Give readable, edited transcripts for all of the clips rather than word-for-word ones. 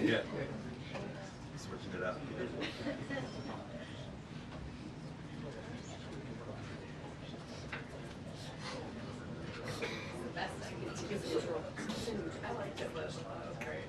Yeah. Switching it up. I liked it, but that was great.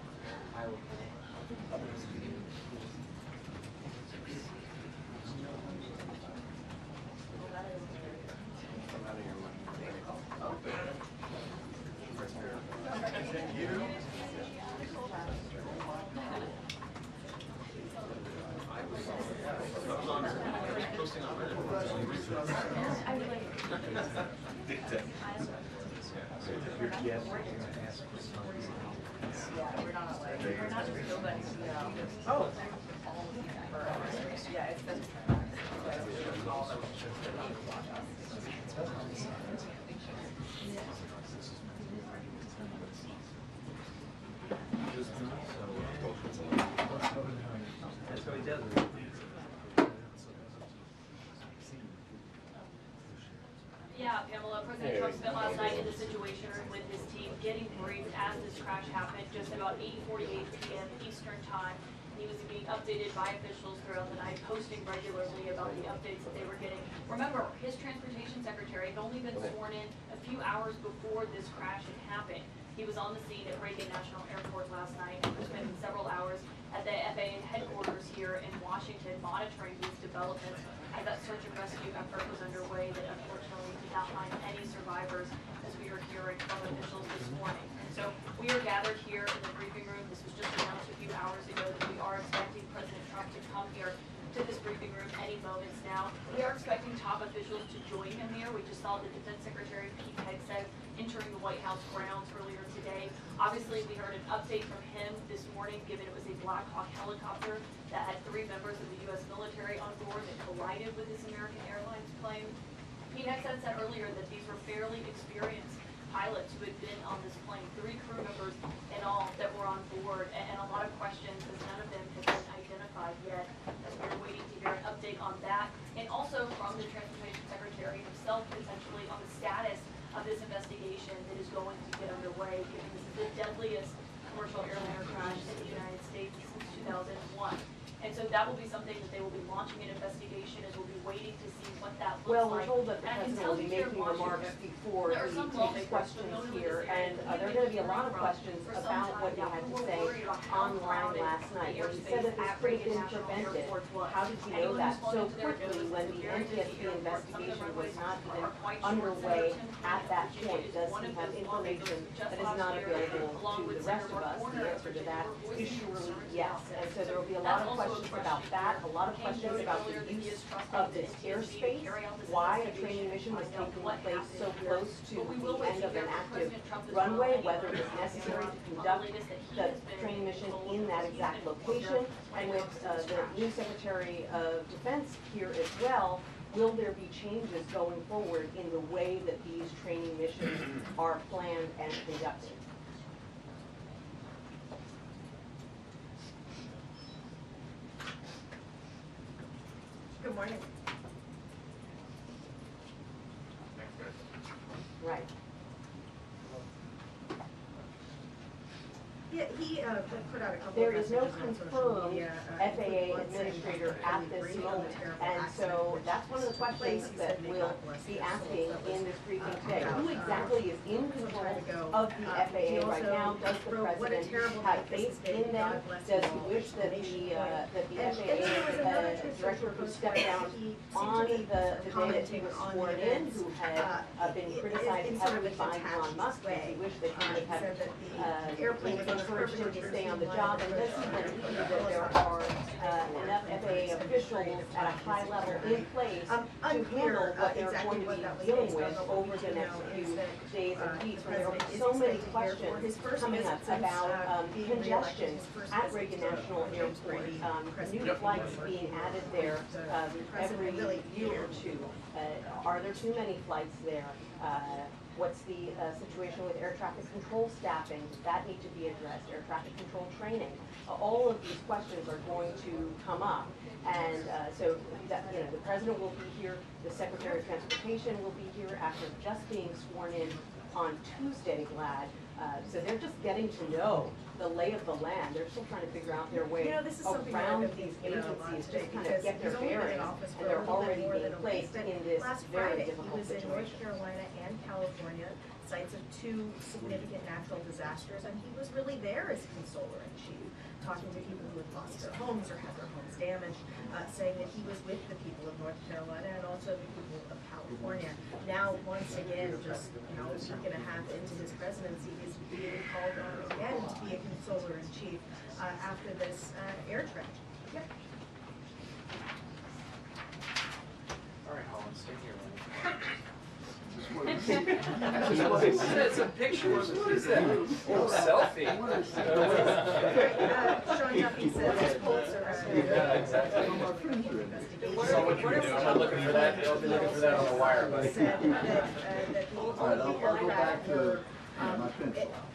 Oh. Yeah, it's been. That's how he does it. Yeah, Pamela, President Trump spent last night in the Situation Room with his team getting briefed as this crash happened just about 8:48 p.m. Eastern Time. He was being updated by officials throughout the night, posting regularly about the updates that they were getting. Remember, his transportation secretary had only been sworn in a few hours before this crash had happened. He was on the scene at Reagan National Airport last night and was spending several hours at the FAA headquarters here in Washington monitoring these developments as that search and rescue effort was underway that unfortunately did not find any survivors, as we are hearing from officials this morning. And so we are gathered here in the briefing room. This was just announced a few hours ago that we are expecting President Trump to come here to this briefing room any moments now. We are expecting top officials to join him here. We just saw the Defense Secretary Pete Hegseth entering the White House grounds earlier today. Obviously, we heard an update from him this morning, given it was a Black Hawk helicopter that had 3 members of the U.S. military on board that collided with this American Airlines plane. Pete Hegseth said earlier that these were fairly experienced pilots who had been on this plane, 3 crew members in all that were on board, and a lot of questions as none of them have been identified yet, as we're waiting to hear an update on that, and also from the Transportation Secretary himself potentially on the status of this investigation that is going to get underway, given this is the deadliest commercial airliner crash in the United States since 2001. And so that will be something that they will be launching an investigation, as we'll be waiting to see what that looks Well, like. we're told that the president will be making remarks before he takes questions here, and there are going to be a lot of questions about what he had to say online last night. When he said that this could have been prevented, how did he know that so quickly when the NTSB investigation was not even underway at that point? Does he have information that is not available to the rest of us? The answer to that is surely yes. And so there will be a lot of questions about that, a lot of questions about the use of this airspace, why a training mission was taking place so close to the end of an active runway, whether it was necessary to conduct the training mission in that exact location, and with the new Secretary of Defense here as well, will there be changes going forward in the way that these training missions are planned and conducted? Good morning. Right. Yeah, he put out a couple There of is no messages on social confirmed media, FAA administrator at this moment, and so that's one of the questions that we'll be asking in this briefing today. Who exactly is in control of the FAA right now? Does the president have faith in them? Does he wish that the FAA director who stepped down on the day that he was sworn in, who had been criticized heavily by Elon Musk, does he wish that he would have encouraged him to stay on the job, and does he believe that there are enough FAA officials at a high level in place to handle what they're going to be dealing with over the next few days and weeks, when there will be so many questions coming up about congestion at Reagan National Airport, new flights being added there every year or two. Are there too many flights there? What's the situation with air traffic control staffing? Does that need to be addressed? Air traffic control training? All of these questions are going to come up, and so that, the president will be here. The Secretary of Transportation will be here after just being sworn in on Tuesday. Glad So they're just getting to know the lay of the land. They're still trying to figure out their way This is something that around I've been these thinking about a lot agencies, today just kind because of get their he's only been in bearings, office for and a they're little bit already more being than a placed week. in this Last very Friday, he difficult was in North situation. Carolina and California, sites of two significant natural disasters, and he was really there as consoler in chief, talking to people who had lost their homes or had their homes damaged, saying that he was with the people of North Carolina and also the people of California. Now, once again, just a week and a half into his presidency, he's being called on again to be a consoler in chief after this air tragedy. Yep. All right, Holland, stay here. It's a picture. What is that? Oh, selfie. Sean Duffy says it's Pulitzer. Yeah, exactly. So what can we do? I'm not looking for that. I'll be looking for that on the wire, buddy. Said that the aircraft were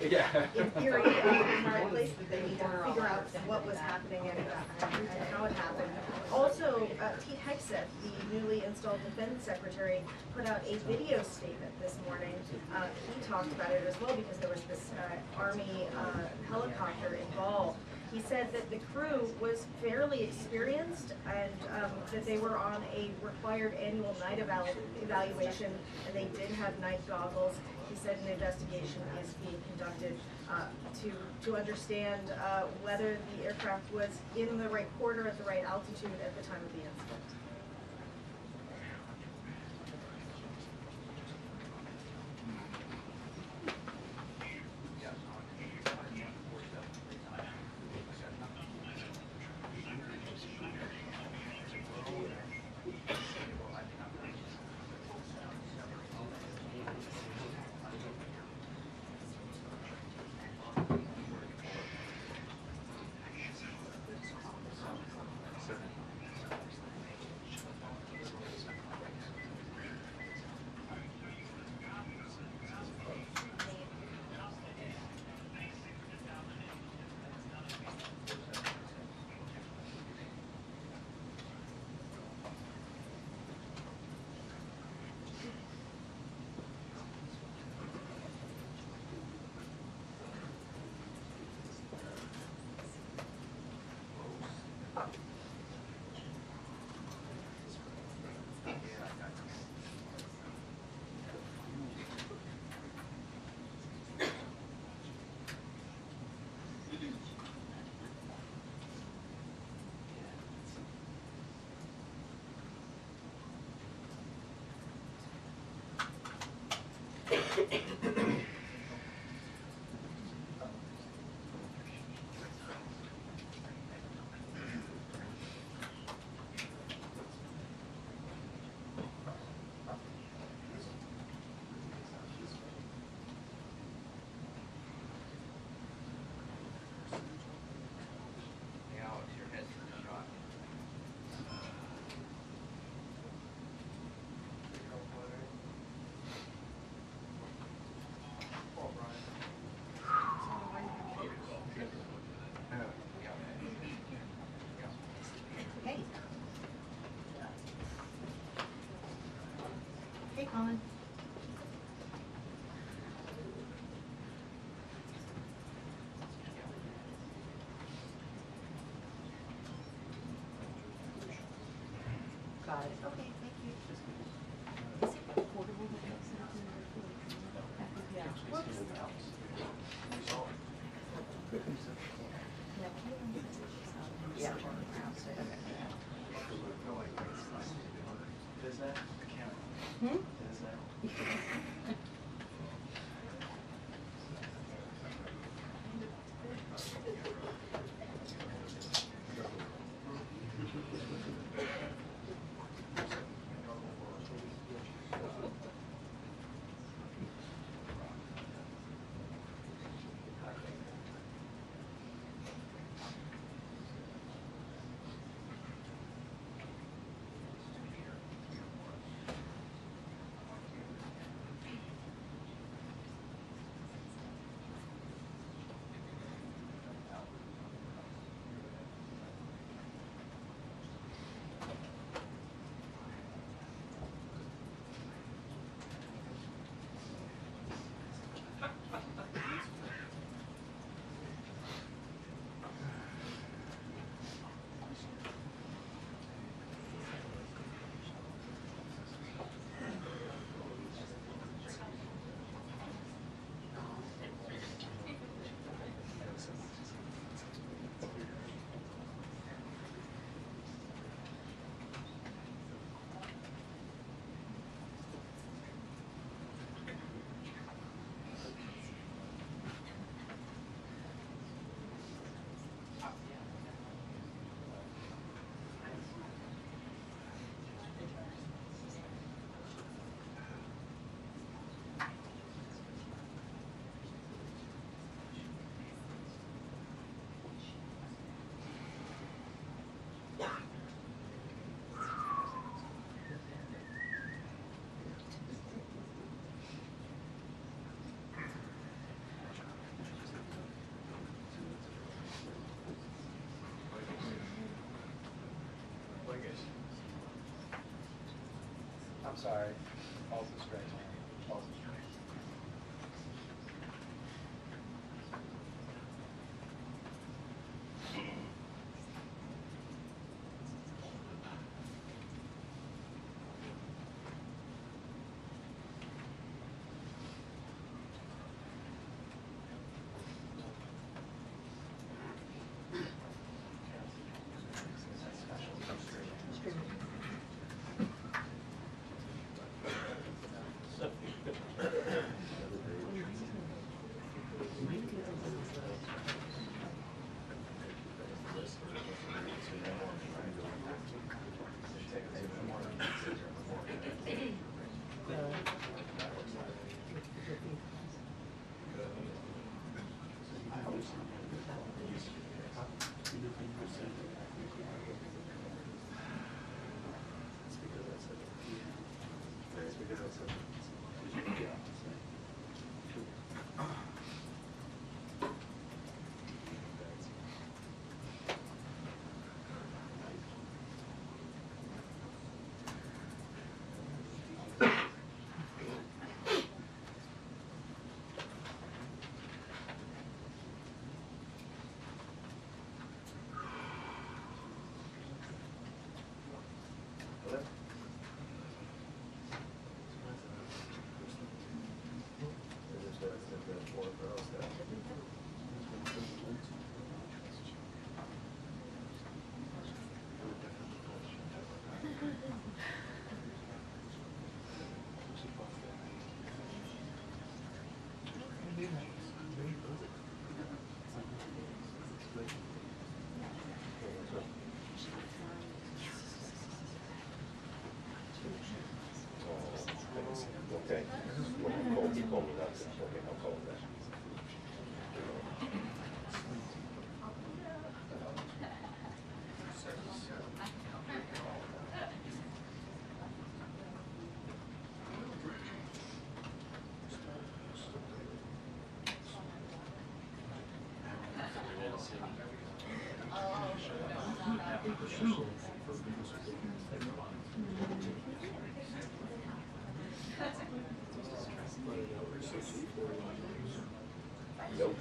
Yeah. in theory in the right place, but they need to figure out what was happening and how it happened. Also, Pete Hegseth, the newly installed defense secretary, put out a video statement this morning. He talked about it as well because there was this Army helicopter involved. He said that the crew was fairly experienced and that they were on a required annual night evaluation and they did have night goggles. He said an investigation is being conducted to understand whether the aircraft was in the right quarter at the right altitude at the time of the incident. Hey, Colin. Got it. Okay, thank you. Is it portable that makes it up in the yeah. Whoops. Yeah. Does that? I can't. Hmm? Does that? I'm sorry. Falls is straight. Falls is straight. Okay. You called me that. Okay, I'll call him that. Nope.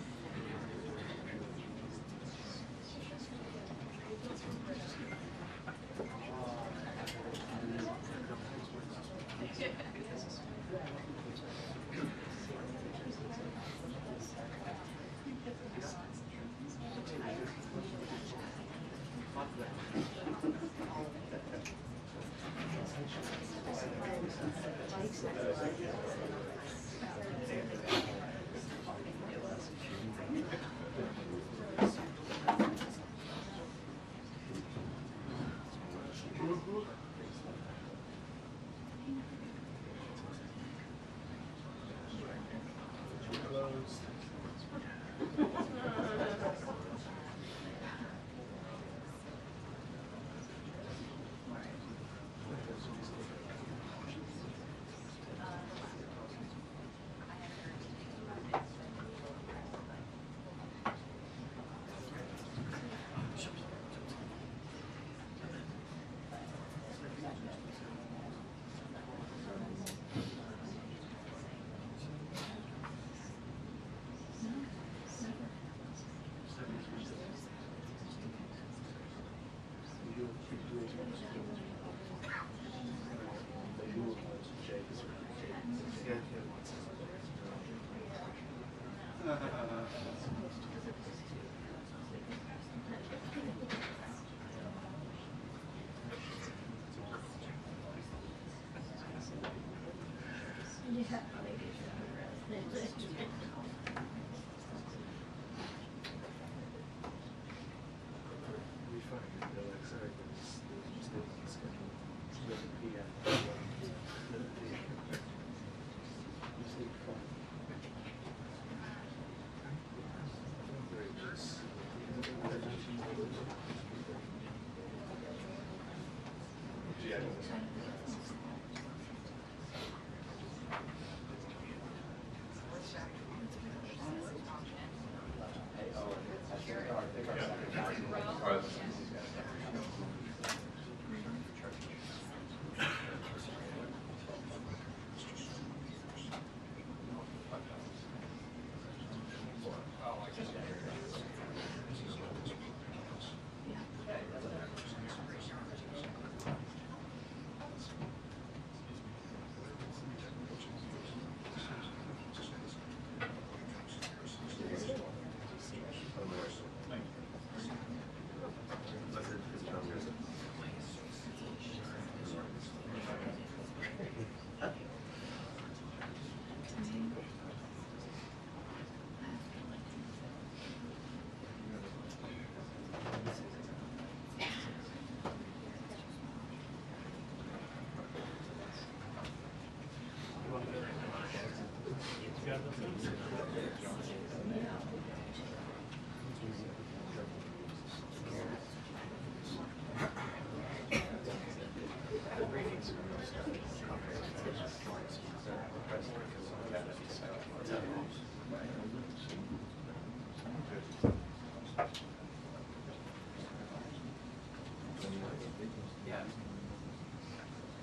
Yeah.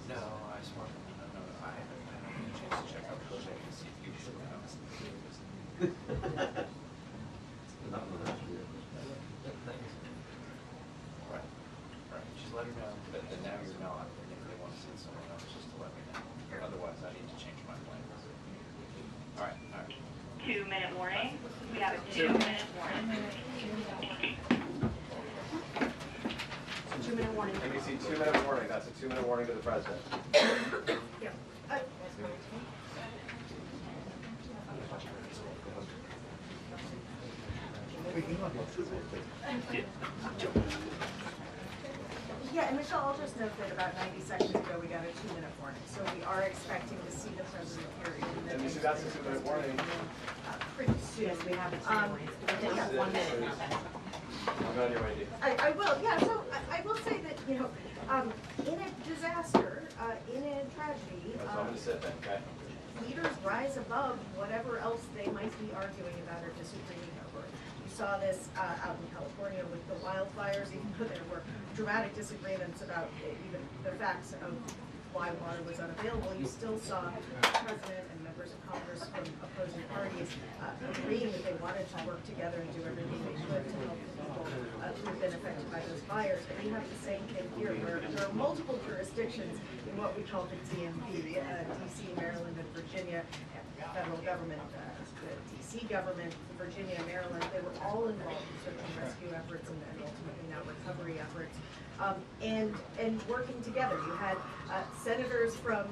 No, I just want no, I haven't had a chance to check out the project and see if you should have. Right, right. Just let her know that now you're not, and if they want to send someone else, just to let me know. Otherwise, I need to change my plan. All right, all right. 2-minute warning. We have a 2-minute warning. 2-minute warning. NBC 2-minute warning. That's a 2-minute warning to the president. Yeah. Yeah, and Michelle, I'll just note that about 90 seconds ago we got a 2-minute warning, so we are expecting to see the president here in the NBC, that's a 2-minute warning. Pretty soon. Yes, we have it. Yeah. 1 minute. I'm on your idea. I will, yeah, so I will say that, you know, in a disaster, in a tragedy, So I'm going to sit then, okay? leaders rise above whatever else they might be arguing about or disagreeing over. You saw this out in California with the wildfires, even though there were dramatic disagreements about even the facts of why water was unavailable, you still saw the president and members of Congress from opposing parties agreeing that they wanted to work together and do everything they could to help the people who have been affected by those fires. And we have the same thing here, where there are multiple jurisdictions in what we call the DMV, DC, Maryland, and Virginia, federal government, the DC government, Virginia, Maryland, they were all involved in search and rescue efforts and ultimately now recovery efforts. And working together. You had senators from,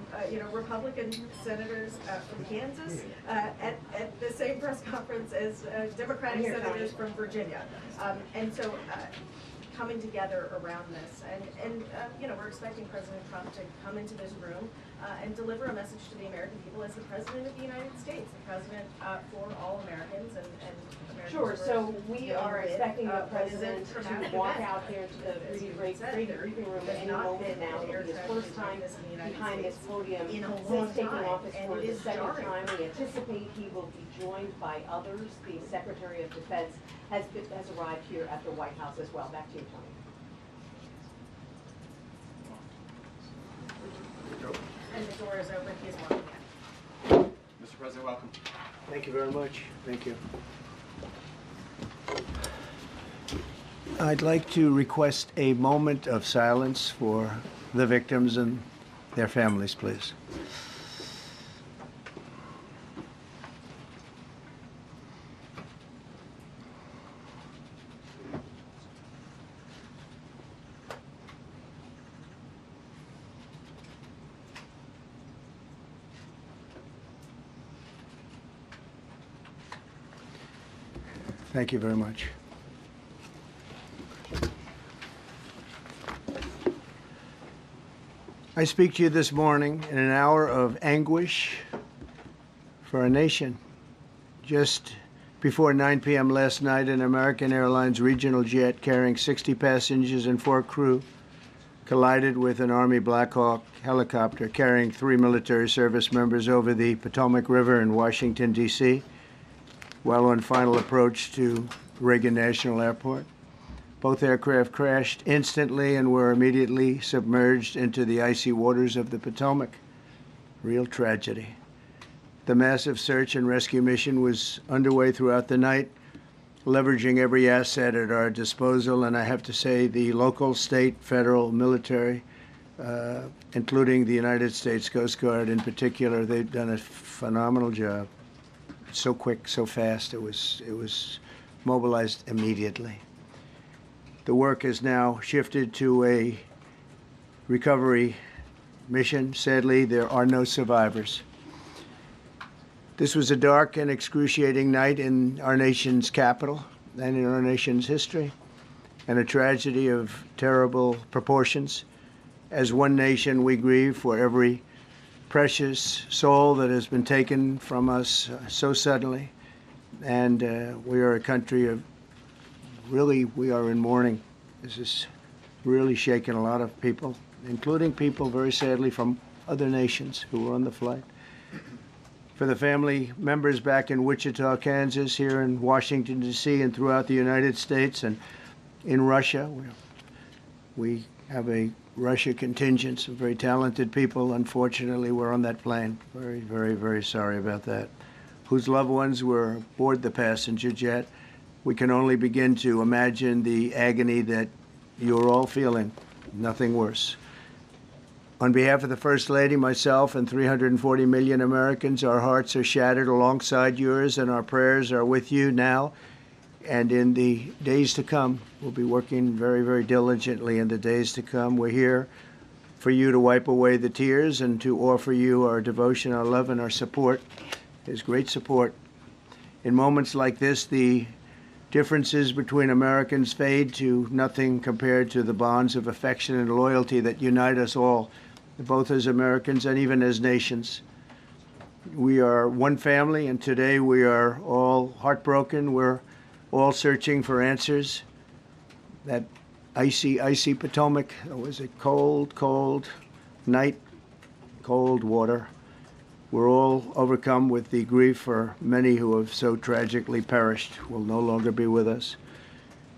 Republican senators from Kansas at the same press conference as Democratic senators from Virginia. And so coming together around this. And we're expecting President Trump to come into this room and deliver a message to the American people as the President of the United States, the President for all Americans and Americans. Sure, so we are expecting the what is a president traumatic to walk event. out here to the briefing room at any moment now. It'll be his first time behind this podium since taking office for the second time. We anticipate he will be joined by others. The Secretary of Defense has arrived here at the White House as well. Back to you, Tony. And the door is open, he's walking in. Mr. President, welcome. Thank you very much. Thank you. I'd like to request a moment of silence for the victims and their families, please. Thank you very much. I speak to you this morning in an hour of anguish for our nation. Just before 9 p.m. last night, an American Airlines regional jet carrying 60 passengers and 4 crew collided with an Army Black Hawk helicopter carrying 3 military service members over the Potomac River in Washington, D.C., while on final approach to Reagan National Airport. Both aircraft crashed instantly and were immediately submerged into the icy waters of the Potomac. Real tragedy. The massive search and rescue mission was underway throughout the night, leveraging every asset at our disposal, and I have to say the local, state, federal, military, including the United States Coast Guard in particular, they've done a phenomenal job. So quick, so fast, it was mobilized immediately. The work has now shifted to a recovery mission. Sadly, there are no survivors. This was a dark and excruciating night in our nation's capital and in our nation's history, and a tragedy of terrible proportions. As one nation, we grieve for every precious soul that has been taken from us so suddenly. And we are a country of, really, we are in mourning. This is really shaken a lot of people, including people, very sadly, from other nations who were on the flight. For the family members back in Wichita, Kansas, here in Washington, D.C., and throughout the United States and in Russia, we have a Russia contingent, some very talented people, unfortunately, were on that plane. Very, very, very sorry about that. Whose loved ones were aboard the passenger jet. We can only begin to imagine the agony that you're all feeling. Nothing worse. On behalf of the First Lady, myself, and 340 million Americans, our hearts are shattered alongside yours, and our prayers are with you now and in the days to come. We'll be working very, very diligently in the days to come. We're here for you to wipe away the tears and to offer you our devotion, our love, and our support. There's great support. In moments like this, the differences between Americans fade to nothing compared to the bonds of affection and loyalty that unite us all, both as Americans and even as nations. We are one family, and today we are all heartbroken. We're all searching for answers. That icy, icy Potomac, it was a cold, cold night, cold water. We're all overcome with the grief for many who have so tragically perished, will no longer be with us.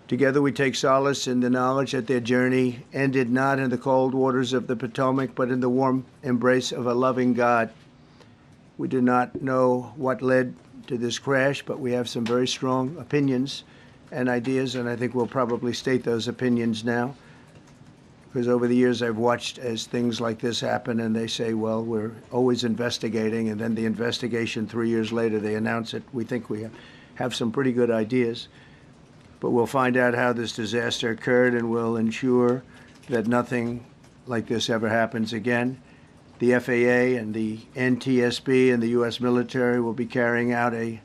Together we take solace in the knowledge that their journey ended not in the cold waters of the Potomac, but in the warm embrace of a loving God. We do not know what led to this crash, but we have some very strong opinions and ideas, and I think we'll probably state those opinions now. Because over the years I've watched as things like this happen, and they say, well, we're always investigating, and then the investigation 3 years later, they announce it. We think we have some pretty good ideas. But we'll find out how this disaster occurred, and we'll ensure that nothing like this ever happens again. The FAA and the NTSB and the U.S. military will be carrying out a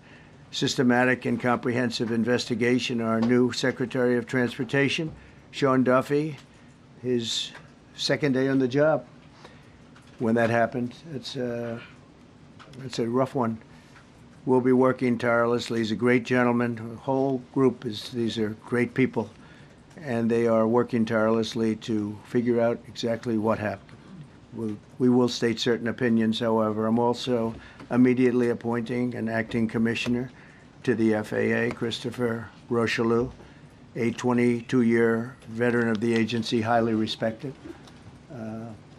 systematic and comprehensive investigation. Our new Secretary of Transportation, Sean Duffy, his second day on the job when that happened. It's a rough one. We'll be working tirelessly. He's a great gentleman. The whole group these are great people, and they are working tirelessly to figure out exactly what happened. We will state certain opinions, however. I'm also immediately appointing an acting commissioner to the FAA, Christopher Rocheleau, a 22-year veteran of the agency, highly respected.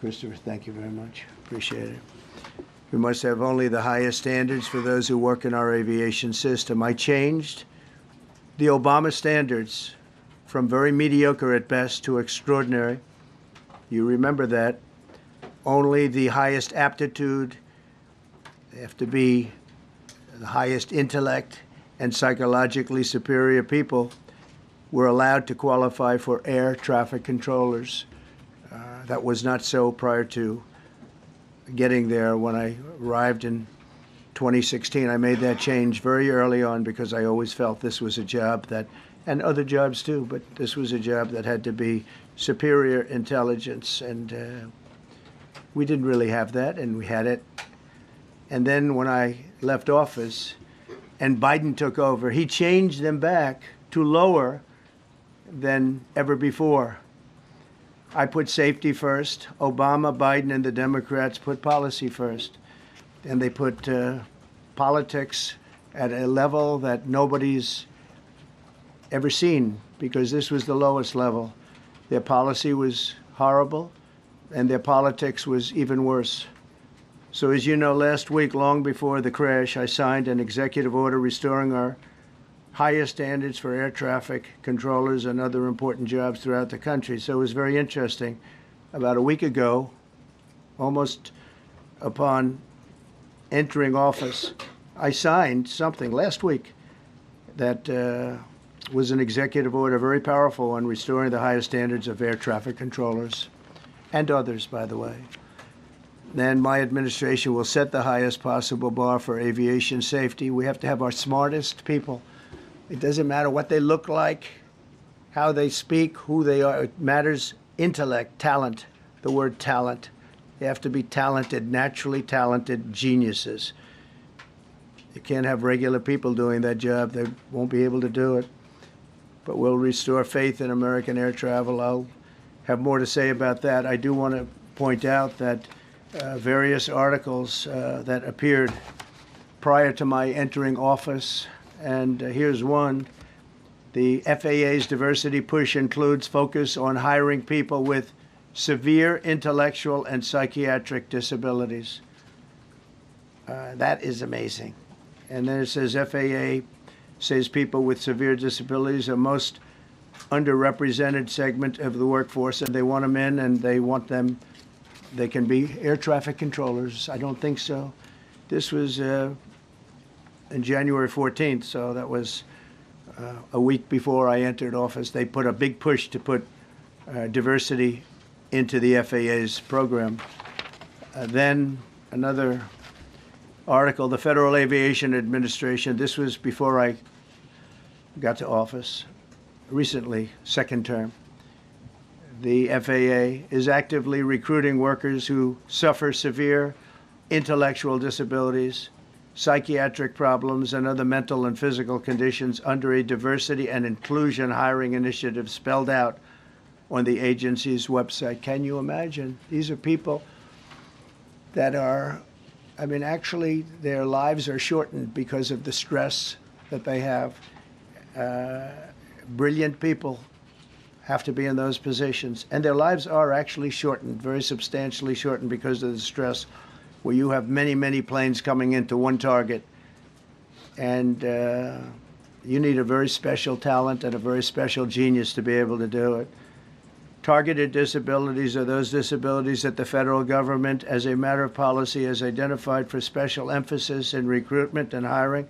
Christopher, thank you very much. Appreciate it. We must have only the highest standards for those who work in our aviation system. I changed the Obama standards from very mediocre at best to extraordinary. You remember that. Only the highest aptitude, they have to be the highest intellect and psychologically superior people were allowed to qualify for air traffic controllers. That was not so prior to getting there. When I arrived in 2016, I made that change very early on because I always felt this was a job that, and other jobs too, but this was a job that had to be superior intelligence, and we didn't really have that, and we had it. And then when I left office and Biden took over, he changed them back to lower than ever before. I put safety first. Obama, Biden, and the Democrats put policy first. And they put politics at a level that nobody's ever seen, because this was the lowest level. Their policy was horrible, and their politics was even worse. So as you know, last week, long before the crash, I signed an executive order restoring our highest standards for air traffic controllers and other important jobs throughout the country. So it was very interesting. About a week ago, almost upon entering office, I signed something last week that was an executive order, very powerful, on restoring the highest standards of air traffic controllers and others, by the way. Then my administration will set the highest possible bar for aviation safety. We have to have our smartest people. It doesn't matter what they look like, how they speak, who they are. It matters intellect, talent, the word talent. They have to be talented, naturally talented geniuses. You can't have regular people doing that job. They won't be able to do it. But we'll restore faith in American air travel. I'll have more to say about that. I do want to point out that various articles that appeared prior to my entering office, and here's one. The FAA's diversity push includes focus on hiring people with severe intellectual and psychiatric disabilities. That is amazing. And then it says FAA says people with severe disabilities are most underrepresented segment of the workforce, and they want them in, and they want them, they can be air traffic controllers. I don't think so. This was in January 14th, so that was a week before I entered office. They put a big push to put diversity into the FAA's program. Then another article, the Federal Aviation Administration, this was before I got to office, recently, second term. The FAA is actively recruiting workers who suffer severe intellectual disabilities, psychiatric problems, and other mental and physical conditions under a diversity and inclusion hiring initiative spelled out on the agency's website. Can you imagine? These are people that are, I mean, actually their lives are shortened because of the stress that they have. Brilliant people have to be in those positions, and their lives are actually shortened, very substantially shortened, because of the stress, where you have many, many planes coming into one target, and you need a very special talent and a very special genius to be able to do it. Targeted disabilities are those disabilities that the federal government, as a matter of policy, has identified for special emphasis in recruitment and hiring.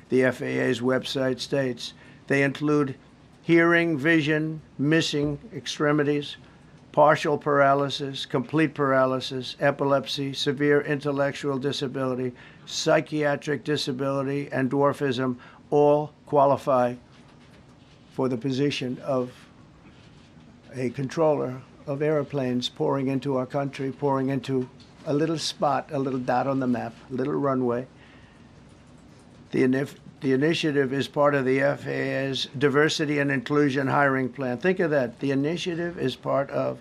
The FAA's website states they include hearing, vision, missing extremities, partial paralysis, complete paralysis, epilepsy, severe intellectual disability, psychiatric disability, and dwarfism all qualify for the position of a controller of airplanes pouring into our country, pouring into a little spot, a little dot on the map, a little runway. The initiative is part of the FAA's diversity and inclusion hiring plan. Think of that. The initiative is part of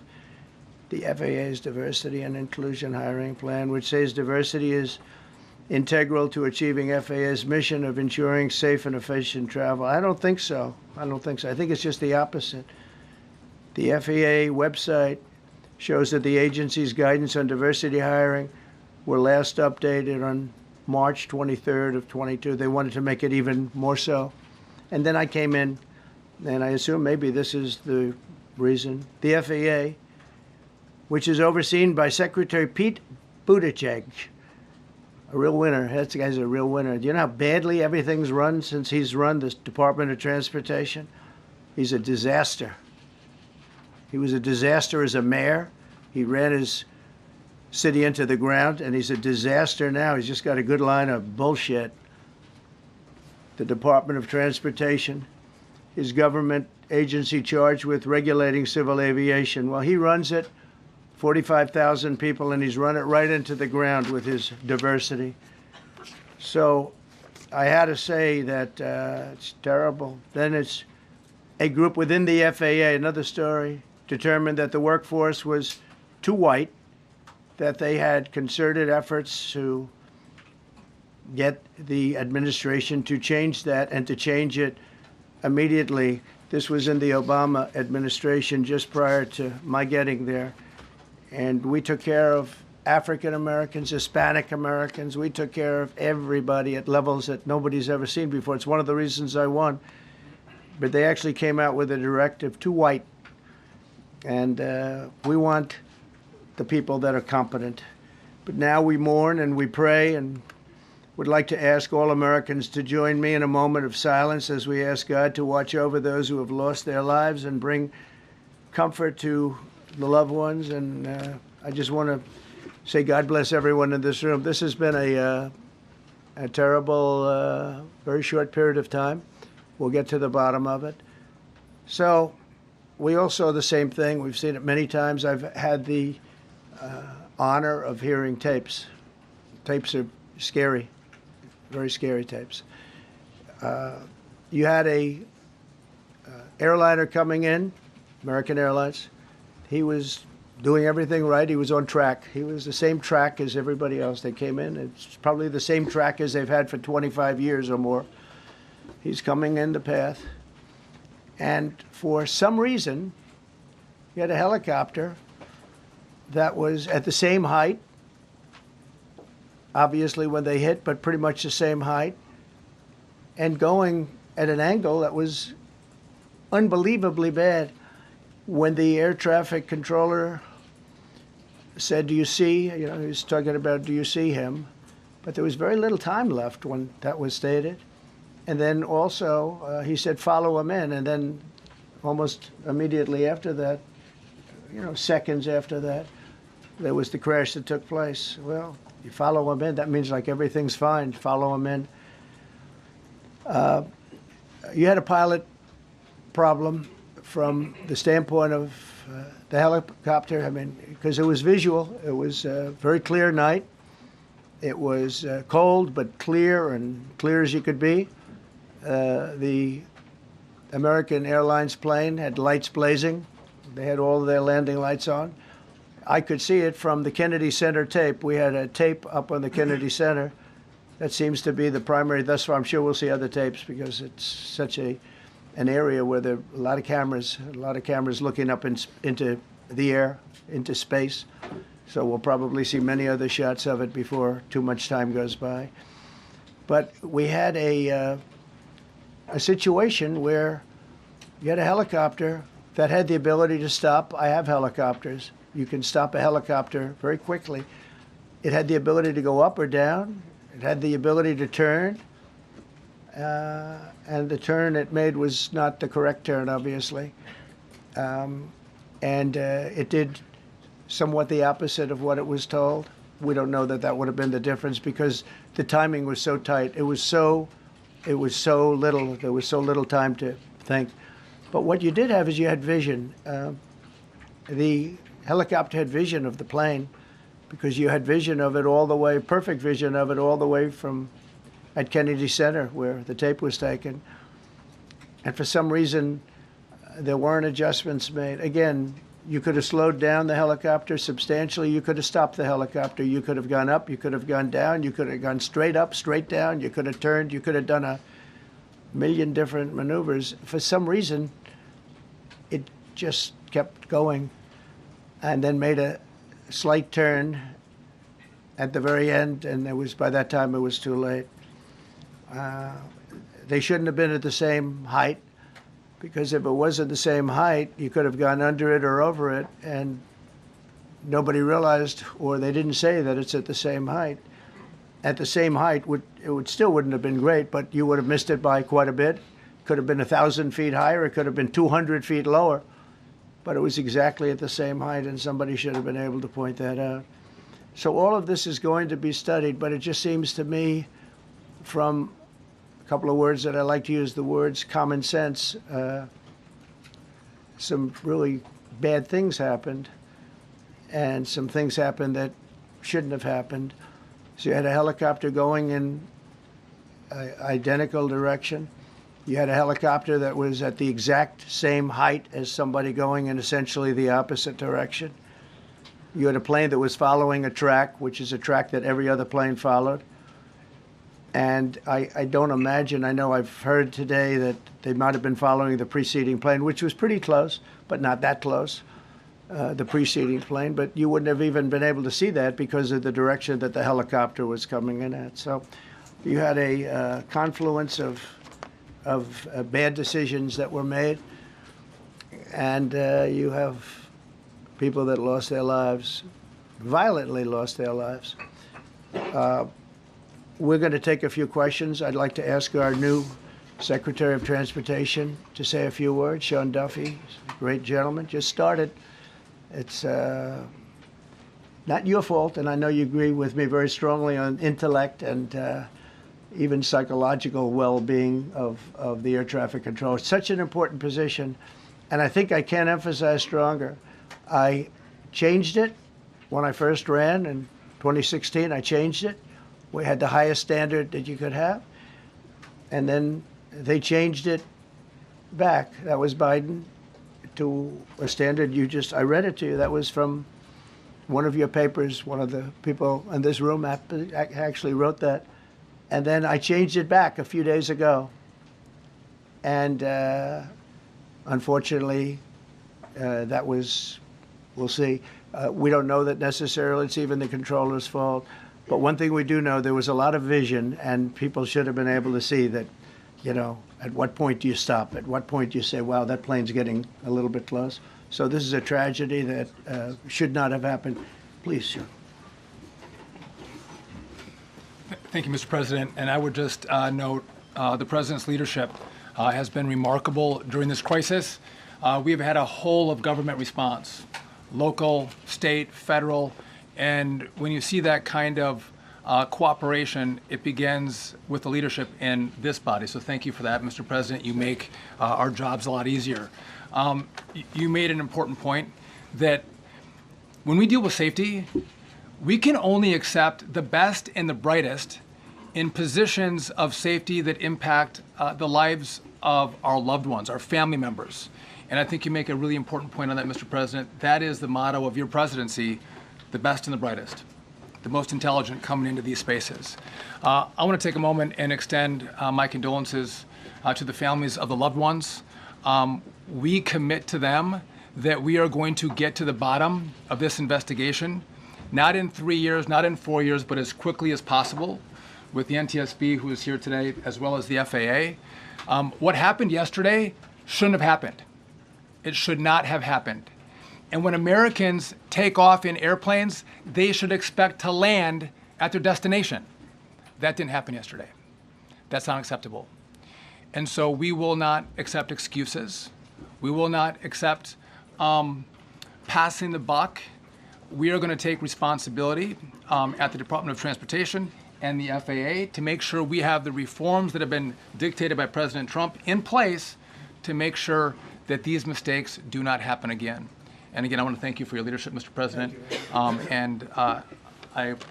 the FAA's diversity and inclusion hiring plan, which says diversity is integral to achieving FAA's mission of ensuring safe and efficient travel. I don't think so. I don't think so. I think it's just the opposite. The FAA website shows that the agency's guidance on diversity hiring were last updated on March 23rd of 22. They wanted to make it even more so. And then I came in, and I assume maybe this is the reason. The FAA, which is overseen by Secretary Pete Buttigieg, a real winner. That guy's a real winner. Do you know how badly everything's run since he's run this Department of Transportation? He's a disaster. He was a disaster as a mayor. He ran his city into the ground, and he's a disaster now. He's just got a good line of bullshit. The Department of Transportation, his government agency charged with regulating civil aviation. Well, he runs it, 45,000 people, and he's run it right into the ground with his diversity. So I had to say that it's terrible. Then it's a group within the FAA, another story, determined that the workforce was too white, that they had concerted efforts to get the administration to change that and to change it immediately. This was in the Obama administration just prior to my getting there. And we took care of African Americans, Hispanic Americans. We took care of everybody at levels that nobody's ever seen before. It's one of the reasons I won. But they actually came out with a directive, too white. And we want the people that are competent. But now we mourn and we pray, and would like to ask all Americans to join me in a moment of silence as we ask God to watch over those who have lost their lives and bring comfort to the loved ones. And I just want to say God bless everyone in this room. This has been a terrible, very short period of time. We'll get to the bottom of it. So we all saw the same thing. We've seen it many times. I've had the honor of hearing tapes. Tapes are scary, very scary tapes. You had a airliner coming in, American Airlines. He was doing everything right. He was on track. He was the same track as everybody else. They came in. It's probably the same track as they've had for 25 years or more. He's coming in the path. And for some reason, you had a helicopter that was at the same height, obviously when they hit, but pretty much the same height, and going at an angle that was unbelievably bad. When the air traffic controller said, "Do you see?" He was talking about, "Do you see him?" But there was very little time left when that was stated. And then also he said, "Follow him in." And then almost immediately after that, seconds after that, there was the crash that took place. Well, you follow him in, that means like everything's fine. Follow him in. You had a pilot problem from the standpoint of the helicopter. I mean, because it was visual. It was a very clear night. It was cold but clear, and clear as you could be. The American Airlines plane had lights blazing. They had all of their landing lights on. I could see it from the Kennedy Center tape. We had a tape up on the Kennedy Center. That seems to be the primary. Thus far, I'm sure we'll see other tapes because it's such an area where there are a lot of cameras looking up into the air, into space. So we'll probably see many other shots of it before too much time goes by. But we had a situation where you had a helicopter that had the ability to stop. I have helicopters. You can stop a helicopter very quickly. It had the ability to go up or down. It had the ability to turn. And the turn it made was not the correct turn, obviously. It did somewhat the opposite of what it was told. We don't know that that would have been the difference because the timing was so tight. It was so little. There was so little time to think. But what you did have is you had vision. The helicopter had vision of the plane because you had vision of it all the way, perfect vision of it all the way from at Kennedy Center where the tape was taken. And for some reason, there weren't adjustments made. Again, you could have slowed down the helicopter substantially. You could have stopped the helicopter. You could have gone up. You could have gone down. You could have gone straight up, straight down. You could have turned. You could have done a million different maneuvers. For some reason, it just kept going and then made a slight turn at the very end, and by that time it was too late. They shouldn't have been at the same height, because if it wasn't the same height, you could have gone under it or over it, and nobody realized, or they didn't say that it's at the same height. At the same height, it still wouldn't have been great, but you would have missed it by quite a bit. Could have been 1,000 feet higher. It could have been 200 feet lower. But it was exactly at the same height, and somebody should have been able to point that out. So all of this is going to be studied, but it just seems to me, from a couple of words that I like to use, the words common sense, some really bad things happened, and some things happened that shouldn't have happened. So you had a helicopter going in an identical direction. You had a helicopter that was at the exact same height as somebody going in essentially the opposite direction. You had a plane that was following a track, which is a track that every other plane followed. And I don't imagine, I know I've heard today that they might have been following the preceding plane, which was pretty close, but not that close, the preceding plane. But you wouldn't have even been able to see that because of the direction that the helicopter was coming in at. So you had a confluence of bad decisions that were made, and you have people that lost their lives, violently lost their lives. We're going to take a few questions. I'd like to ask our new Secretary of Transportation to say a few words. Sean Duffy, he's a great gentleman, just started. It's not your fault, and I know you agree with me very strongly on intellect and even psychological well-being of the air traffic control. It's such an important position, and I think I can't emphasize stronger. I changed it when I first ran in 2016. I changed it. We had the highest standard that you could have, and then they changed it back. That was Biden, to a standard I read it to you. That was from one of your papers. One of the people in this room actually wrote that. And then I changed it back a few days ago. And Unfortunately, we'll see. We don't know that necessarily it's even the controller's fault. But one thing we do know, there was a lot of vision, and people should have been able to see that, at what point do you stop? At what point do you say, wow, that plane's getting a little bit close? So this is a tragedy that should not have happened. Please, sir. Thank you, Mr. President. And I would just note the President's leadership has been remarkable during this crisis. We have had a whole of government response, local, state, federal, and when you see that kind of cooperation, it begins with the leadership in this body. So thank you for that, Mr. President. You make our jobs a lot easier. You made an important point that when we deal with safety, we can only accept the best and the brightest in positions of safety that impact the lives of our loved ones, our family members. And I think you make a really important point on that, Mr. President. That is the motto of your presidency, the best and the brightest, the most intelligent coming into these spaces. I want to take a moment and extend my condolences to the families of the loved ones. We commit to them that we are going to get to the bottom of this investigation, not in 3 years, not in 4 years, but as quickly as possible with the NTSB, who is here today, as well as the FAA. What happened yesterday shouldn't have happened. It should not have happened. And when Americans take off in airplanes, they should expect to land at their destination. That didn't happen yesterday. That's unacceptable. And so we will not accept excuses. We will not accept passing the buck. We are going to take responsibility at the Department of Transportation and the FAA to make sure we have the reforms that have been dictated by President Trump in place to make sure that these mistakes do not happen again. And again, I want to thank you for your leadership, Mr. President, and I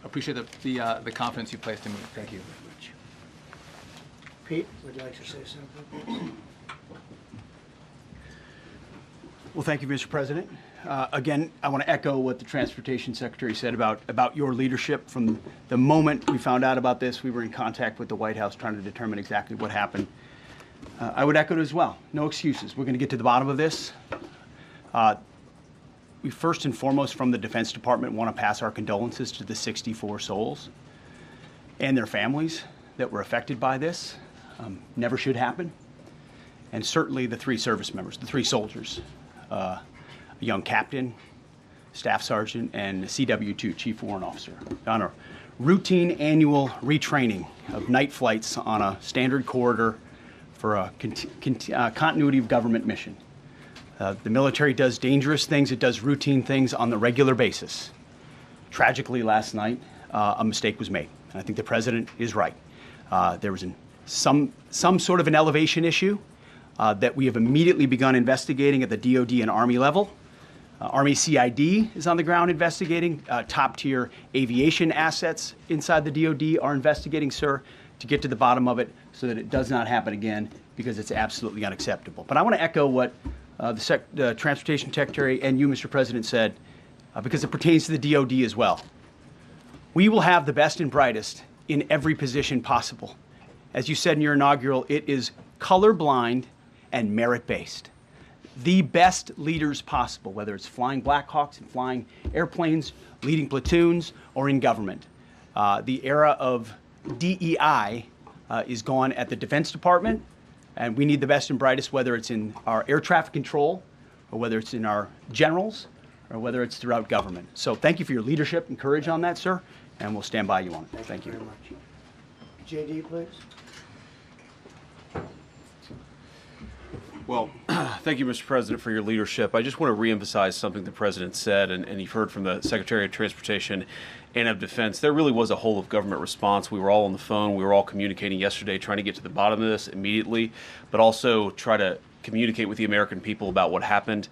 appreciate the confidence you placed in me. Thank you. Pete, would you like to say something? Well, thank you, Mr. President. Again, I want to echo what the Transportation Secretary said about your leadership. From the moment we found out about this, we were in contact with the White House trying to determine exactly what happened. I would echo it as well. No excuses. We're going to get to the bottom of this. We first and foremost, from the Defense Department, want to pass our condolences to the 64 souls and their families that were affected by this. Never should happen. And certainly the 3 service members, the 3 soldiers, a young captain, staff sergeant, and a CW2, Chief Warrant Officer, on a routine annual retraining of night flights on a standard corridor for a continuity of government mission. The military does dangerous things. It does routine things on the regular basis. Tragically, last night, a mistake was made. And I think the president is right. There was some sort of an elevation issue that we have immediately begun investigating at the DOD and Army level. Army CID is on the ground investigating. Top-tier aviation assets inside the DOD are investigating, sir, to get to the bottom of it so that it does not happen again, because it's absolutely unacceptable. But I want to echo what the Transportation Secretary and you, Mr. President, said, because it pertains to the DOD as well. We will have the best and brightest in every position possible. As you said in your inaugural, it is colorblind and merit-based. The best leaders possible, whether it's flying Black Hawks and flying airplanes, leading platoons, or in government. The era of DEI is gone at the Defense Department, and we need the best and brightest, whether it's in our air traffic control, or whether it's in our generals, or whether it's throughout government. So thank you for your leadership and courage on that, sir, and we'll stand by you on it. Thank you. Very much. JD, please. Well, thank you, Mr. President, for your leadership. I just want to reemphasize something the President said, and you've heard from the Secretary of Transportation and of Defense. There really was a whole of government response. We were all on the phone. We were all communicating yesterday, trying to get to the bottom of this immediately, but also try to communicate with the American people about what happened.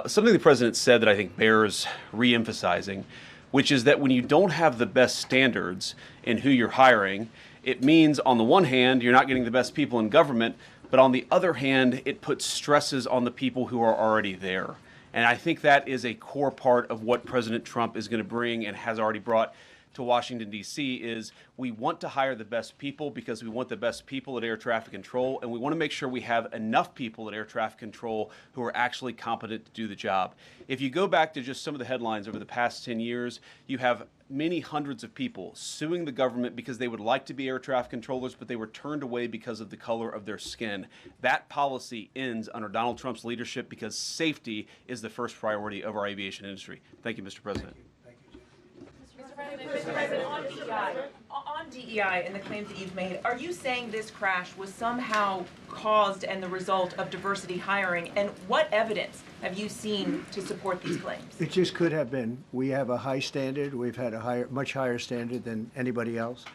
Something the President said that I think bears reemphasizing, which is that when you don't have the best standards in who you're hiring, it means, on the one hand, you're not getting the best people in government, but on the other hand, it puts stresses on the people who are already there. And I think that is a core part of what President Trump is going to bring and has already brought to Washington, D.C. is we want to hire the best people because we want the best people at air traffic control, and we want to make sure we have enough people at air traffic control who are actually competent to do the job. If you go back to just some of the headlines over the past 10 years, you have many hundreds of people suing the government because they would like to be air traffic controllers, but they were turned away because of the color of their skin. That policy ends under Donald Trump's leadership because safety is the first priority of our aviation industry. Thank you, Mr. President. Mr. President, on DEI and the claims that you've made, are you saying this crash was somehow caused and the result of diversity hiring? And what evidence have you seen to support these claims? It just could have been. We have a high standard. We've had a much higher standard than anybody else.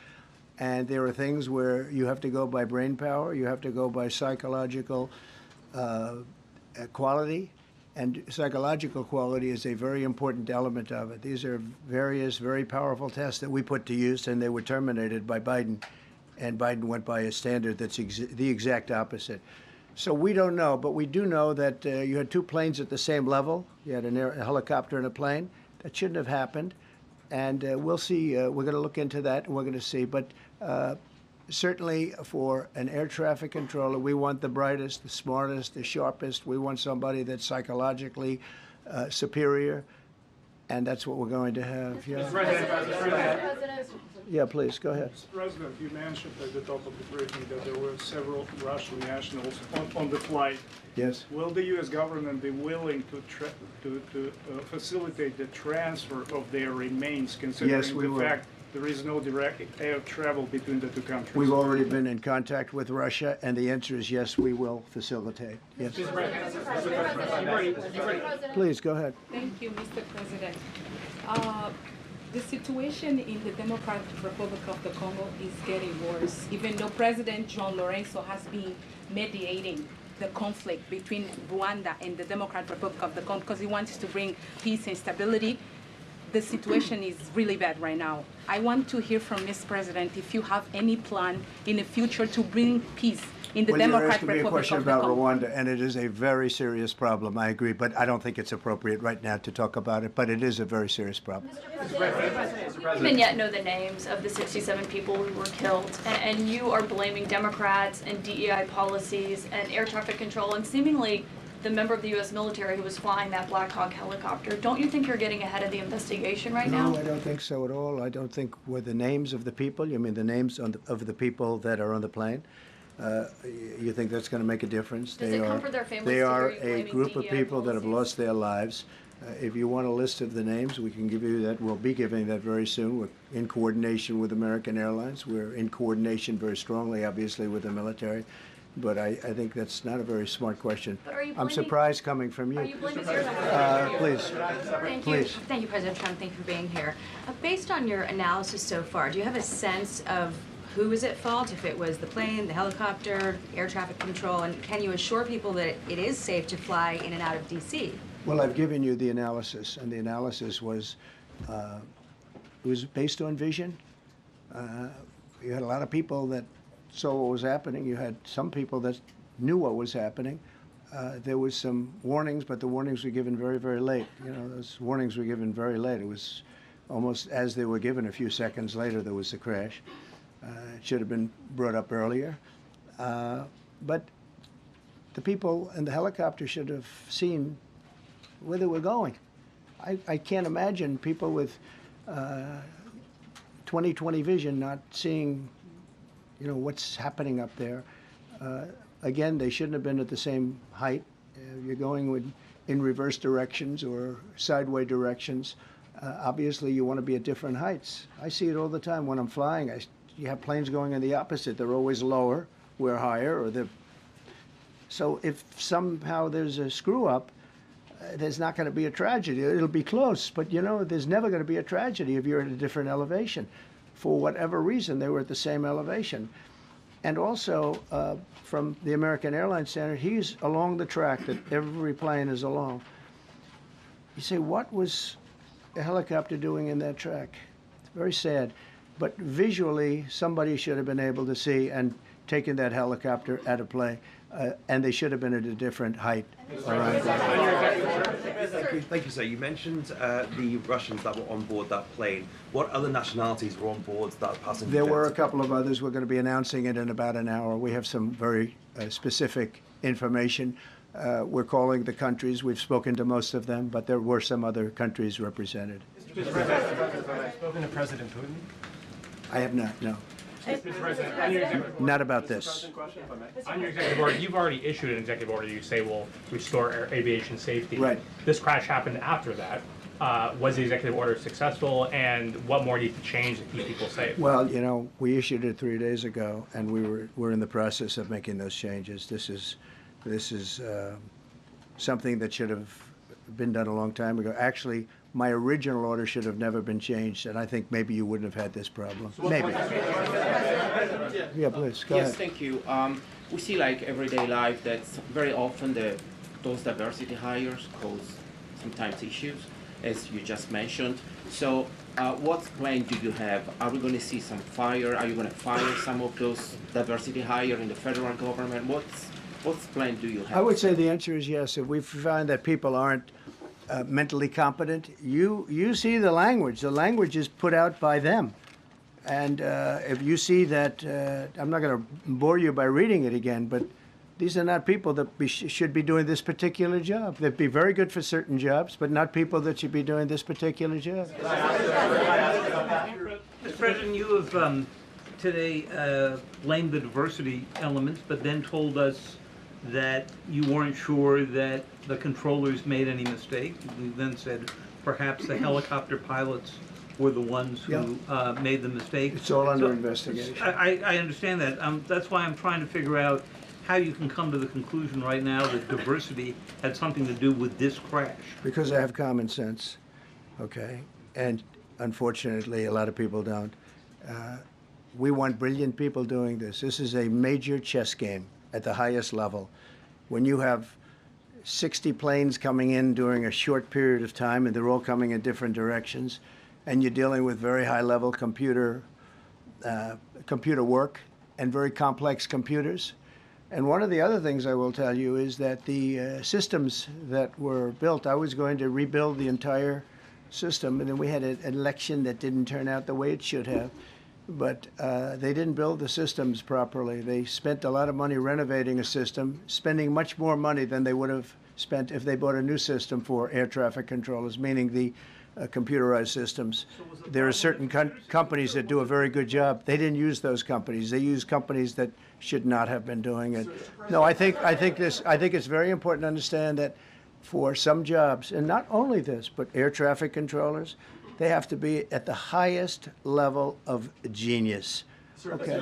And there are things where you have to go by brain power, you have to go by psychological quality. And psychological quality is a very important element of it. These are various very powerful tests that we put to use, and they were terminated by Biden. And Biden went by a standard that's the exact opposite. So we don't know, but we do know that you had two planes at the same level. You had a helicopter and a plane. That shouldn't have happened. And we'll see. We're going to look into that, and we're going to see. But certainly for an air traffic controller, we want the brightest, the smartest, the sharpest. We want somebody that's psychologically superior, and that's what we're going to have. Yeah. Mr. President. Yeah, please, go ahead. Mr. President, you mentioned at the top of the briefing that there were several Russian nationals on the flight. Yes. Will the U.S. government be willing to facilitate the transfer of their remains, considering the fact there is no direct air travel between the two countries? We've already been in contact with Russia, and the answer is yes, we will facilitate. Yes. Please, go ahead. Thank you, Mr. President. The situation in the Democratic Republic of the Congo is getting worse, even though President John Lorenzo has been mediating the conflict between Rwanda and the Democratic Republic of the Congo because he wants to bring peace and stability. The situation is really bad right now. I want to hear from Ms. President if you have any plan in the future to bring peace in the Democratic Republic of the Congo. You're asking me a question about Rwanda, and it is a very serious problem, I agree, but I don't think it's appropriate right now to talk about it, but it is a very serious problem. Mr. President, we don't even yet know the names of the 67 people who were killed, and you are blaming Democrats and DEI policies and air traffic control and seemingly the member of the U.S. military who was flying that Black Hawk helicopter. Don't you think you're getting ahead of the investigation right now? No, I don't think so at all. I don't think were the names of the people. You mean the names of the people that are on the plane? You think that's going to make a difference? Does it comfort their families? They are a group of people that have lost their lives. If you want a list of the names, we can give you that. We'll be giving that very soon. We're in coordination with American Airlines. We're in coordination very strongly, obviously, with the military. But I think that's not a very smart question. But are you I'm surprised coming from you. Are you blaming please. Thank you, President Trump. Thank you for being here. Based on your analysis so far, do you have a sense of who is at fault, if it was the plane, the helicopter, air traffic control, and can you assure people that it is safe to fly in and out of D.C.? Well, I've given you the analysis, and the analysis was based on vision. You had a lot of people that saw what was happening. You had some people that knew what was happening. There was some warnings, but the warnings were given very, very late. You know, those warnings were given very late. It was almost as they were given. A few seconds later, there was the crash. It should have been brought up earlier. But the people in the helicopter should have seen where they were going. I can't imagine people with 20/20 vision not seeing, you know, what's happening up there. Again, they shouldn't have been at the same height. You're going in reverse directions or sideways directions. Obviously, you want to be at different heights. I see it all the time when I'm flying. You have planes going in the opposite. They're always lower, we're higher, or so if somehow there's a screw up, there's not going to be a tragedy. It'll be close, but you know, there's never going to be a tragedy if you're at a different elevation. For whatever reason, they were at the same elevation. And also, from the American Airlines standard, he's along the track that every plane is along. You say, what was a helicopter doing in that track? It's very sad. But visually, somebody should have been able to see and taken that helicopter out of play, and they should have been at a different height. Mr. Thank you, sir. You mentioned the Russians that were on board that plane. What other nationalities were on board that passenger There jet? were a couple of others. We're going to be announcing it in about an hour. We have some very specific information. We're calling the countries. We've spoken to most of them, but there were some other countries represented. Mr. President, have you spoken to President Putin? I have not, no. Mr. President, on your executive order, Not about this. on your executive order, you've already issued an executive order you say will restore aviation safety. Right. This crash happened after that. Was the executive order successful, and what more needs to change to keep people safe? Well, you know, we issued it 3 days ago, and we're in the process of making those changes. This is something that should have been done a long time ago. Actually, my original order should have never been changed, and I think maybe you wouldn't have had this problem. Maybe. Yeah, please, go Yes, ahead. thank you. We see like everyday life that very often those diversity hires cause sometimes issues, as you just mentioned. So what plan do you have? Are we going to see some fire? Are you going to fire some of those diversity hire in the federal government? What plan do you have? I would say the answer is yes. If we find that people aren't mentally competent, you see the language. The language is put out by them. And if you see that, I'm not going to bore you by reading it again, but these are not people that should be doing this particular job. They'd be very good for certain jobs, but not people that should be doing this particular job. Mr. President, you have today blamed the diversity elements, but then told us that you weren't sure that the controllers made any mistake. We then said perhaps the helicopter pilots were the ones who made the mistake. It's all under investigation. I understand that. That's why I'm trying to figure out how you can come to the conclusion right now that diversity had something to do with this crash. Because I have common sense, okay? And unfortunately, a lot of people don't. We want brilliant people doing this. This is a major chess game at the highest level. When you have 60 planes coming in during a short period of time, and they're all coming in different directions, and you're dealing with very high-level computer work and very complex computers. And one of the other things I will tell you is that the systems that were built, I was going to rebuild the entire system, and then we had an election that didn't turn out the way it should have. But they didn't build the systems properly. They spent a lot of money renovating a system, spending much more money than they would have spent if they bought a new system for air traffic controllers, meaning the computerized systems. There are certain companies that do a very good job. They didn't use those companies. They used companies that should not have been doing it. No, I think it's very important to understand that for some jobs, and not only this, but air traffic controllers, they have to be at the highest level of genius. Okay.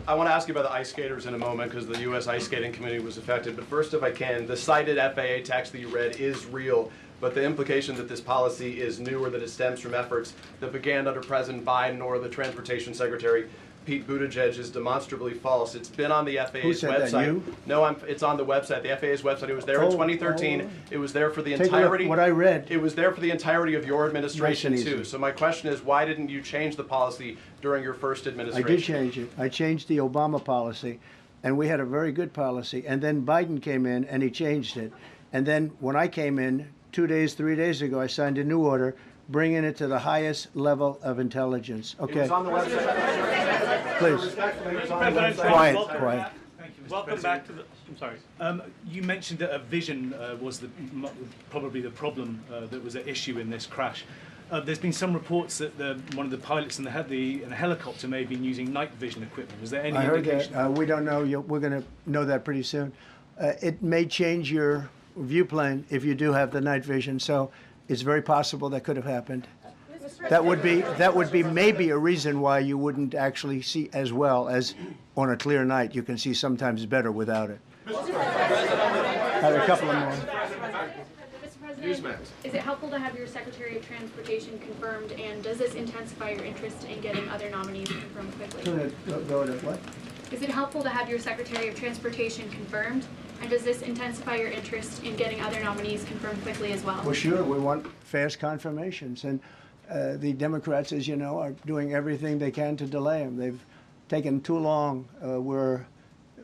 I want to ask you about the ice skaters in a moment because the U.S. ice skating community was affected. But first, if I can, the cited FAA text that you read is real. But the implication that this policy is new or that it stems from efforts that began under President Biden or the Transportation Secretary Pete Buttigieg is demonstrably false. It's been on the FAA's Who said website. That, you? No, it's on the website, the FAA's website. It was there in 2013. It was there for the Take entirety. a look, what I read. It was there for the entirety of your administration Nice and too. easy. So my question is, why didn't you change the policy during your first I administration? did change it. I changed the Obama policy, and we had a very good policy. And then Biden came in, and he changed it. And then when I came in 3 days ago, I signed a new order bringing it to the highest level of intelligence. Okay. It was on the website. Please. Quiet. Thank you, Mr. Welcome back to the. I'm sorry. You mentioned that a vision was probably the problem that was at issue in this crash. There's been some reports that one of the pilots in the helicopter may have been using night vision equipment. Was there any indication? I heard that. We don't know. We're going to know that pretty soon. It may change your viewplane if you do have the night vision. So it's very possible that could have happened. That would be maybe a reason why you wouldn't actually see as well as on a clear night. You can see sometimes better without it. I have a couple of more. Mr. President, is it helpful to have your Secretary of Transportation confirmed, and does this intensify your interest in getting other nominees confirmed quickly? Go to what? Is it helpful to have your Secretary of Transportation confirmed, and does this intensify your interest in getting other nominees confirmed quickly as well? Well, sure. We want fast confirmations, and the Democrats, as you know, are doing everything they can to delay them. They've taken too long.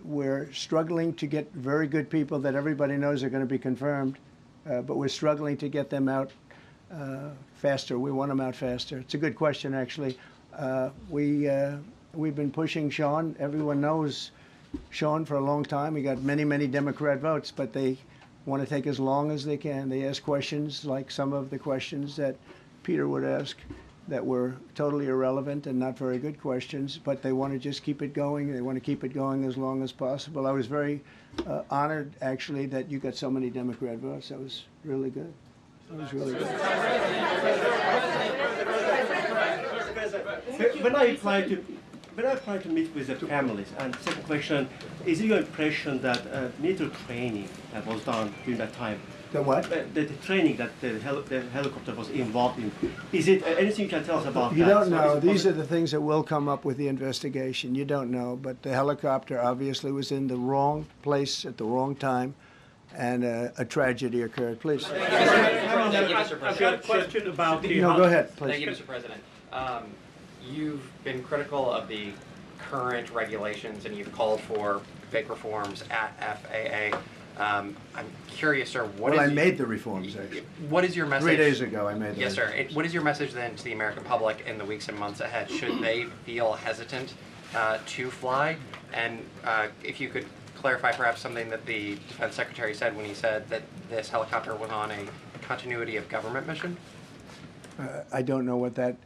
We're struggling to get very good people that everybody knows are going to be confirmed, but we're struggling to get them out faster. We want them out faster. It's a good question, actually. We've been pushing Sean. Everyone knows Sean for a long time. He got many, many Democrat votes, but they want to take as long as they can. They ask questions like some of the questions that Peter would ask that were totally irrelevant and not very good questions, but they want to just keep it going. They want to keep it going as long as possible. I was very honored, actually, that you got so many Democrat votes. That was really good. That was really good. When I apply to meet with the families, and second question, is it your impression that military training that was done during that time? The what? The training that the helicopter was involved in. Is it anything you can tell us about You that? don't know. These are the things that will come up with the investigation. You don't know, but the helicopter obviously was in the wrong place at the wrong time, and a tragedy occurred. Please. Thank you, Mr. President. I've got a question about the... No, go ahead, please. Thank you, Mr. President. You've been critical of the current regulations, and you've called for big reforms at FAA. I'm curious, sir, Well, I made the reforms, actually. what is your message? 3 days ago, I made them. Yes, sir. What is your message then to the American public in the weeks and months ahead? Should they feel hesitant to fly? And if you could clarify perhaps something that the Defense Secretary said when he said that this helicopter was on a continuity of government mission? I don't know what that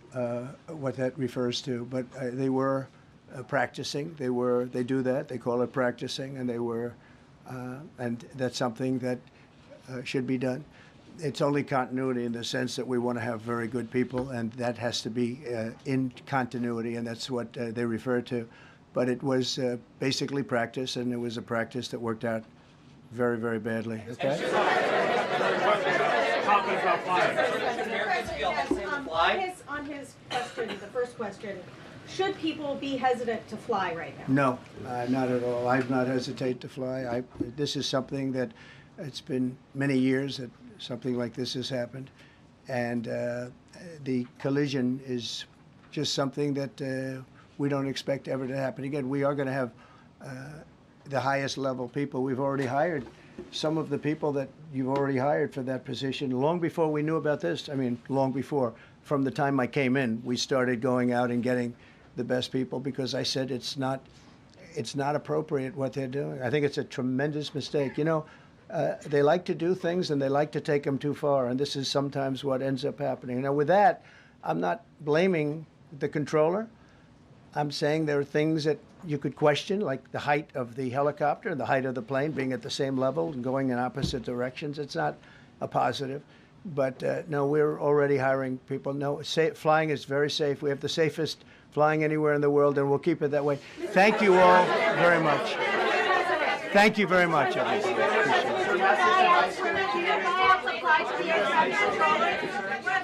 refers to, but they were practicing. They do that. They call it practicing, and they were, and that's something that should be done. It's only continuity in the sense that we want to have very good people, and that has to be in continuity, and that's what they refer to. But it was basically practice, and it was a practice that worked out very, very badly. Okay. On his question, the first question, should people be hesitant to fly right now? No, not at all. I've not hesitated to fly. This is something that it's been many years that something like this has happened, and the collision is just something that we don't expect ever to happen again. We are going to have the highest level people. We've already hired some of the people that you've already hired for that position long before we knew about this. I mean, long before. From the time I came in, we started going out and getting the best people because I said it's not appropriate what they're doing. I think it's a tremendous mistake. You know, they like to do things and they like to take them too far, and this is sometimes what ends up happening. Now, with that, I'm not blaming the controller. I'm saying there are things that you could question, like the height of the helicopter, the height of the plane being at the same level and going in opposite directions. It's not a positive. But no, we're already hiring people. No, flying is very safe. We have the safest flying anywhere in the world, and we'll keep it that way. Thank you all very much. Thank you very much, everybody. Appreciate it.